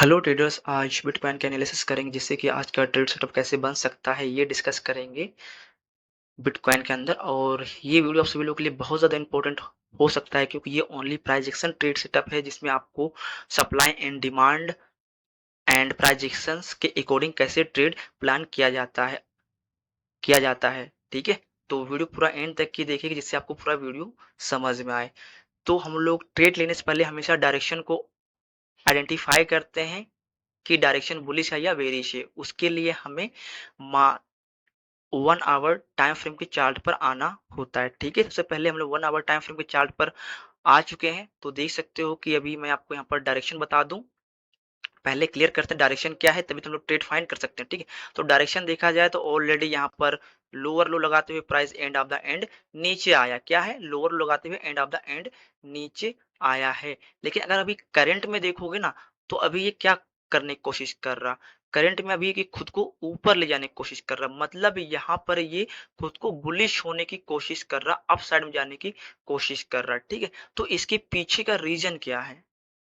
Hello traders, आज bitcoin का analysis करेंगे जिससे कि आज का ट्रेड सेटअप कैसे बन सकता है ये डिस्कस करेंगे बिटकॉइन के अंदर। और ये वीडियो आप सभी लोगों के लिए बहुत ज़्यादा इंपॉर्टेंट हो सकता है क्योंकि ये only price action trade setup है जिसमें आपको supply and demand and price actions के अकॉर्डिंग कैसे ट्रेड प्लान किया जाता है। ठीक है, तो वीडियो पूरा एंड तक की देखिए जिससे आपको पूरा वीडियो समझ में आए। तो हम लोग ट्रेड लेने से पहले हमेशा डायरेक्शन को आइडेंटिफाई करते हैं कि डायरेक्शन बुलिश है या बेरिश है। उसके लिए हमें मा 1 आवर टाइम फ्रेम के चार्ट पर आना होता है। ठीक है, सबसे पहले हम लोग 1 आवर टाइम फ्रेम के चार्ट पर आ चुके हैं। तो देख सकते हो कि अभी मैं आपको यहाँ पर डायरेक्शन बता दूं। पहले क्लियर करते हैं डायरेक्शन क्या है, तभी तो हम लोग ट्रेड फाइंड कर सकते हैं। ठीक है, तो डायरेक्शन देखा जाए तो ऑलरेडी यहाँ पर लोअर लो लगाते हुए price end of the end नीचे आया। क्या है, लोअर लो लगाते हुए एंड ऑफ द एंड नीचे आया है। लेकिन अगर अभी करंट में देखोगे ना, तो अभी ये क्या करने की कोशिश कर रहा, करंट में अभी ये खुद को ऊपर ले जाने की कोशिश कर रहा, मतलब यहाँ पर ये खुद को बुलिश होने की कोशिश कर रहा, अप साइड में जाने की कोशिश कर रहा। ठीक है, तो इसके पीछे का रीजन क्या है,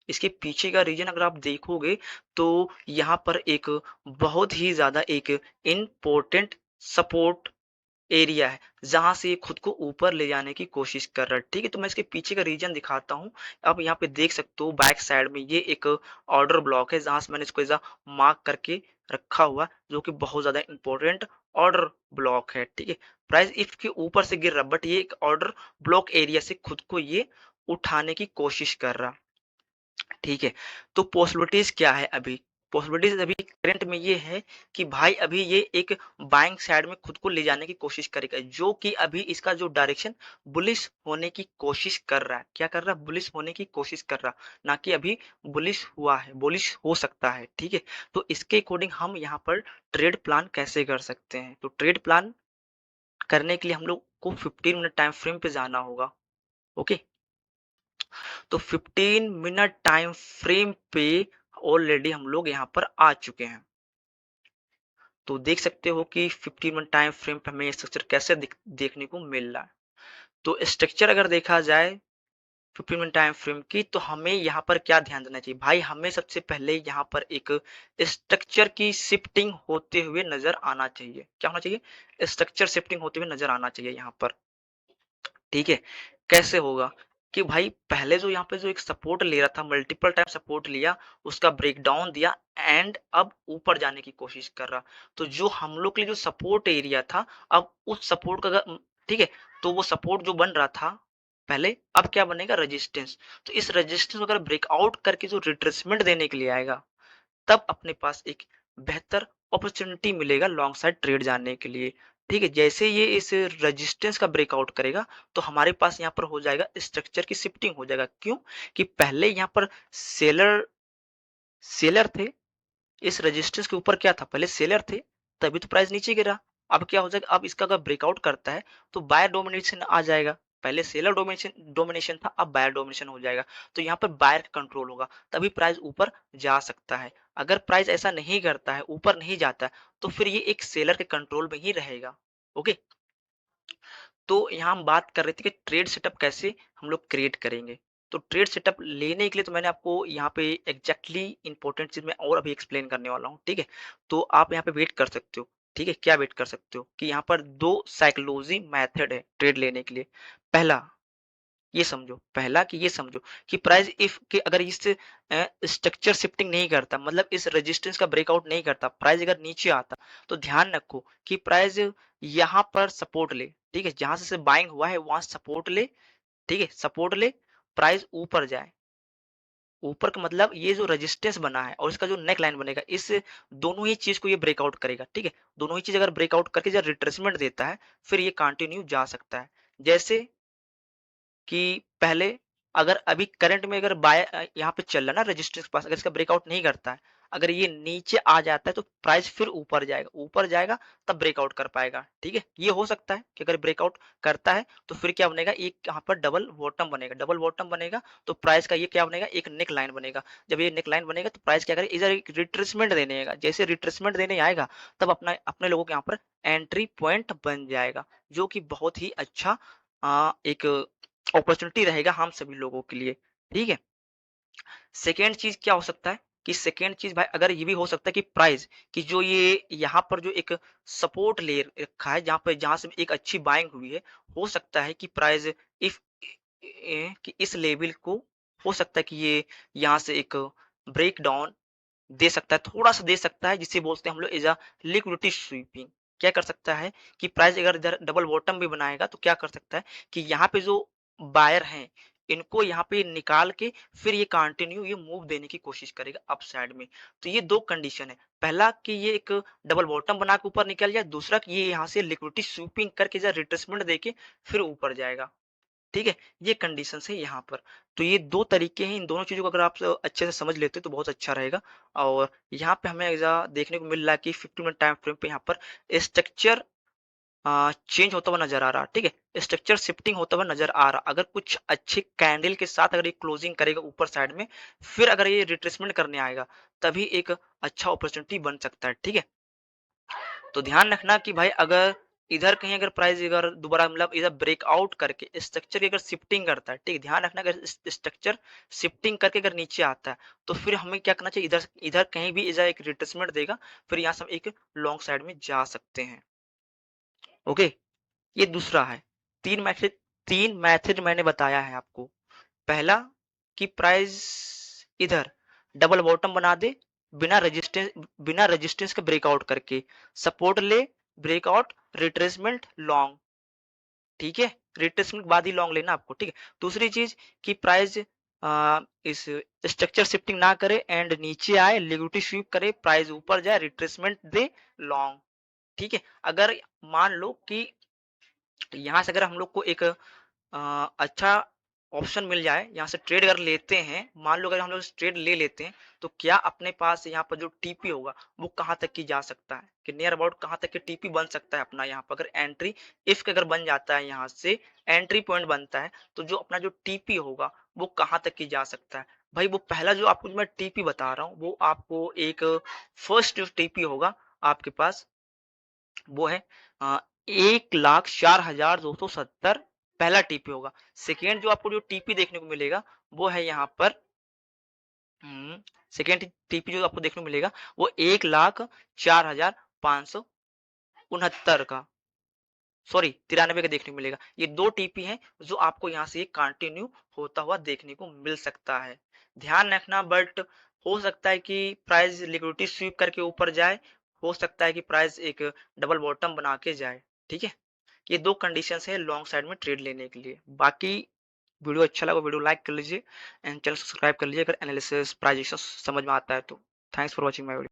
इसके पीछे का रीजन अगर आप देखोगे तो यहाँ पर एक बहुत ही ज्यादा एक इम्पोर्टेंट सपोर्ट एरिया है जहां से ये खुद को ऊपर ले जाने की कोशिश कर रहा है। ठीक है, तो मैं इसके पीछे का रीजन दिखाता हूँ। आप यहाँ पे देख सकते हो बैक साइड में ये एक ऑर्डर ब्लॉक है जहां से मैंने इसको ऐसा मार्क करके रखा हुआ, जो कि बहुत ज्यादा इंपॉर्टेंट ऑर्डर ब्लॉक है। ठीक है, प्राइस इफ के ऊपर से गिर रहा, बट ये एक ऑर्डर ब्लॉक एरिया से खुद को ये उठाने की कोशिश कर रहा। ठीक है, तो पॉसिबिलिटीज क्या है अभी, पॉसिबिलिटीज अभी करंट में ये है कि भाई अभी ये एक बाइंग साइड में खुद को ले जाने की कोशिश करेगा, जो कि अभी इसका जो डायरेक्शन बुलिश होने की कोशिश कर रहा है। क्या कर रहा है, बुलिश होने की कोशिश कर रहा, ना कि अभी बुलिश हुआ है, बुलिश हो सकता है। ठीक है, तो इसके अकॉर्डिंग हम यहाँ पर ट्रेड प्लान कैसे कर सकते हैं, तो ट्रेड प्लान करने के लिए हम लोग को 15 मिनट टाइम फ्रेम पे जाना होगा। ओके, तो 15 मिनट टाइम फ्रेम पे ऑलरेडी हम लोग यहाँ पर आ चुके हैं। तो देख सकते हो कि 15 मिनट टाइम फ्रेम पे हमें स्ट्रक्चर कैसे देखने को मिल रहा है। तो स्ट्रक्चर अगर देखा जाए 15 मिनट टाइम फ्रेम की, तो हमें यहाँ पर क्या ध्यान देना चाहिए भाई, हमें सबसे पहले यहाँ पर एक स्ट्रक्चर की शिफ्टिंग होते हुए नजर आना चाहिए। क्या होना चाहिए, स्ट्रक्चर शिफ्टिंग होते हुए नजर आना चाहिए यहाँ पर। ठीक है, कैसे होगा कि भाई पहले जो यहाँ पे जो एक सपोर्ट ले रहा था, मल्टीपल टाइम सपोर्ट लिया, उसका ब्रेकडाउन दिया एंड अब ऊपर जाने की कोशिश कर रहा। तो जो हम लोग के लिए जो सपोर्ट एरिया था, अब उस सपोर्ट का ठीक है, तो वो सपोर्ट जो बन रहा था पहले, अब क्या बनेगा, रेजिस्टेंस। तो इस रेजिस्टेंस को अगर ब्रेकआउट करके जो रिट्रेसमेंट देने के लिए आएगा, तब अपने पास एक बेहतर अपॉर्चुनिटी मिलेगा लॉन्ग साइड ट्रेड जाने के लिए। ठीक है, जैसे ये इस रेजिस्टेंस का ब्रेकआउट करेगा, तो हमारे पास यहाँ पर हो जाएगा स्ट्रक्चर की शिफ्टिंग हो जाएगा। क्यों, कि पहले यहाँ पर सेलर सेलर थे, इस रेजिस्टेंस के ऊपर क्या था, पहले सेलर थे, तभी तो प्राइस नीचे गिरा। अब क्या हो जाएगा, अब इसका अगर ब्रेकआउट करता है तो बायर डोमिनेशन आ जाएगा। पहले सेलर डोमिनेशन डोमिनेशन था, अब बायर डोमिनेशन हो जाएगा। तो यहाँ पर बायर का कंट्रोल होगा, तभी प्राइस ऊपर जा सकता है। अगर प्राइस ऐसा नहीं करता है, ऊपर नहीं जाता है, तो फिर ये एक सेलर के कंट्रोल में ही रहेगा। ओके, तो यहाँ हम बात कर रहे थे कि ट्रेड सेटअप कैसे हम लोग क्रिएट करेंगे। तो ट्रेड सेटअप लेने के लिए तो मैंने आपको यहाँ पे एग्जैक्टली इंपॉर्टेंट चीज मैं और अभी एक्सप्लेन करने वाला हूँ। ठीक है, तो आप यहाँ पे वेट कर सकते हो। ठीक है, क्या वेट कर सकते हो कि यहाँ पर दो साइकोलॉजी मेथड है ट्रेड लेने के लिए। पहला ये समझो, पहला कि ये समझो कि प्राइस इफ के अगर इस स्ट्रक्चर शिफ्टिंग नहीं करता, मतलब इस रेजिस्टेंस का ब्रेकआउट नहीं करता, प्राइस अगर नीचे आता, तो ध्यान रखो कि प्राइस यहाँ पर सपोर्ट ले। ठीक है, जहां से बाइंग हुआ है वहां सपोर्ट ले। ठीक है, सपोर्ट ले, प्राइस ऊपर जाए। ऊपर का मतलब ये जो रेजिस्टेंस बना है और इसका जो नेक लाइन बनेगा, इस दोनों ही चीज को ये ब्रेकआउट करेगा। ठीक है, दोनों ही चीज अगर ब्रेकआउट करके जब रिट्रेसमेंट देता है, फिर ये कंटिन्यू जा सकता है। जैसे कि पहले अगर अभी करंट में अगर बाय यहाँ पे चल रहा है ना रेजिस्टेंस के पास, अगर इसका ब्रेकआउट नहीं करता है, अगर ये नीचे आ जाता है, तो प्राइस फिर ऊपर जाएगा, ऊपर जाएगा तब ब्रेकआउट कर पाएगा। ठीक है, ये हो सकता है कि अगर ब्रेकआउट करता है तो फिर क्या बनेगा, एक यहाँ पर डबल बॉटम बनेगा, डबल बॉटम बनेगा तो प्राइस का ये क्या बनेगा, एक नेक लाइन बनेगा। जब ये नेक लाइन बनेगा तो प्राइस क्या करेगा, इधर एक रिट्रेसमेंट देने आएगा। जैसे रिट्रेसमेंट देने आएगा, तब अपना अपने लोगों के यहाँ पर एंट्री पॉइंट बन जाएगा, जो कि बहुत ही अच्छा एक अपॉर्चुनिटी रहेगा हम सभी लोगों के लिए। ठीक है, सेकेंड चीज क्या हो सकता है कि सेकंड चीज़ भाई अगर ये भी हो सकता है कि प्राइस कि जो ये यहाँ पर जो एक सपोर्ट ले रखा है जहाँ से एक अच्छी बाइंग हुई है, हो सकता है कि प्राइस इफ कि इस लेवल को हो सकता है कि ये यहाँ से एक ब्रेक डाउन दे सकता है, थोड़ा-सा दे सकता है, जिसे बोलते हैं हम लोग एज़ अ लिक्विडिटी स्वीपिंग। क्या कर सकता है कि प्राइस अगर इधर डबल बॉटम भी बनाएगा तो क्या कर सकता है कि यहाँ पे जो बायर हैं, इनको यहाँ पे निकाल के फिर ये कंटिन्यू ये मूव देने की कोशिश करेगा अप साइड में। तो ये 2 कंडीशन है। पहला कि ये एक डबल बॉटम बना के ऊपर निकल जाए, दूसरा कि ये यहाँ से लिक्विडिटी स्वीपिंग करके इधर रिट्रेसमेंट देके फिर ऊपर जाएगा। ठीक है? ये कंडीशंस है यहाँ पर। तो ये 2 तरीके हैं, इन दोनों चीज़ों को अगर आप अच्छे से समझ लेते हो तो बहुत अच्छा रहेगा। और यहाँ पे हमें ऐज़ा देखने को मिल रहा है कि 50 मिनट टाइम फ्रेम पे यहाँ पर स्ट्रक्चर चेंज होता हुआ नज़र आ रहा है, ठीक है? स्ट्रक्चर शिफ्टिंग होता हुआ नज़र आ रहा। अगर कुछ अच्छे कैंडल के साथ अगर ये क्लोजिंग करेगा ऊपर साइड में, फिर अगर ये रिट्रेसमेंट करने आएगा, तभी एक अच्छा अपॉर्च्युनिटी बन सकता है, ठीक है? तो ध्यान रखना कि भाई अगर इधर कहीं अगर प्राइस अगर दोबारा मतलब इधर ब्रेकआउट करके स्ट्रक्चर की अगर शिफ्टिंग करता है, ठीक है, ध्यान रखना अगर स्ट्रक्चर शिफ्टिंग करके अगर नीचे आता है तो फिर हमें क्या करना चाहिए, इधर इधर कहीं भी इधर एक रिट्रेसमेंट देगा, फिर यहाँ से हम एक लॉन्ग साइड में जा सकते हैं। ओके, ये दूसरा है। तीन मैथड मैंने बताया है आपको। पहला कि प्राइस इधर डबल बॉटम बना दे बिना रेजिस्टेंस के ब्रेकआउट करके, सपोर्ट ले, ब्रेकआउट, रिट्रेसमेंट, लॉन्ग, ठीक है? रिट्रेसमेंट के बाद ही लॉन्ग लेना आपको, ठीक है? दूसरी चीज कि प्राइस इस स्ट्रक्चर शिफ्टिंग ना करे एंड नीचे आए, लिक्विडिटी स्वीप करे, प्राइस ऊपर जाए, रिट्रेसमेंट दे, लॉन्ग, ठीक है? अगर मान लो कि यहाँ से अगर हम लोग को एक अच्छा ऑप्शन मिल जाए, यहाँ से ट्रेड अगर लेते हैं, मान लो अगर हम लोग ट्रेड ले लेते हैं, तो क्या अपने पास यहाँ पर जो टीपी होगा वो कहाँ तक की जा सकता है, कि नियर अबाउट कहाँ तक के टीपी बन सकता है अपना, यहाँ पर अगर एंट्री इफ अगर बन जाता है, यहाँ से एंट्री पॉइंट बनता है, तो जो अपना जो टीपी होगा वो कहाँ तक की जा सकता है। भाई वो पहला जो आपको मैं टीपी बता रहा हूँ वो आपको एक फर्स्ट जो टीपी होगा आपके पास वो है 1,04,270 पहला टीपी होगा। सेकेंड जो आपको जो टीपी देखने को मिलेगा वो है यहाँ पर सेकेंड टीपी जो आपको देखने को मिलेगा वो 1,04,569 का, सॉरी 93 का देखने को मिलेगा। ये 2 टीपी हैं जो आपको यहाँ से कंटिन्यू होता हुआ देखने को मिल सकता है। ध्यान रखना, बट हो सकता है कि प्राइस लिक्विडिटी स्वीप करके ऊपर जाए, हो सकता है कि प्राइस एक डबल बॉटम बना के जाए, ठीक है? ये 2 कंडीशंस है लॉन्ग साइड में ट्रेड लेने के लिए। बाकी वीडियो अच्छा लगा वीडियो लाइक कर लीजिए एंड चैनल सब्सक्राइब कर लीजिए अगर एनालिसिस प्राइजेशन समझ में आता है तो। Thanks for watching my video.